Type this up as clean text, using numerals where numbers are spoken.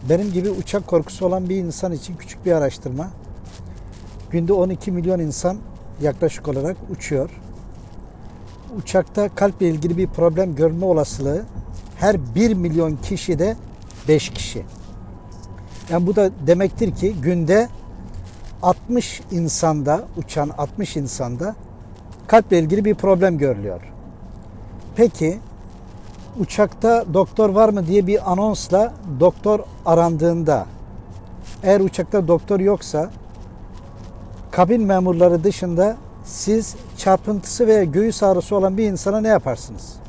Benim gibi uçak korkusu olan bir insan için küçük bir araştırma. Günde 12 milyon insan yaklaşık olarak uçuyor. Uçakta kalple ilgili bir problem görme olasılığı her 1 milyon kişide 5 kişi. Yani bu da demektir ki günde 60 insanda, uçan 60 insanda kalple ilgili bir problem görülüyor. Peki uçakta doktor var mı diye bir anonsla doktor arandığında, eğer uçakta doktor yoksa kabin memurları dışında siz çarpıntısı veya göğüs ağrısı olan bir insana ne yaparsınız?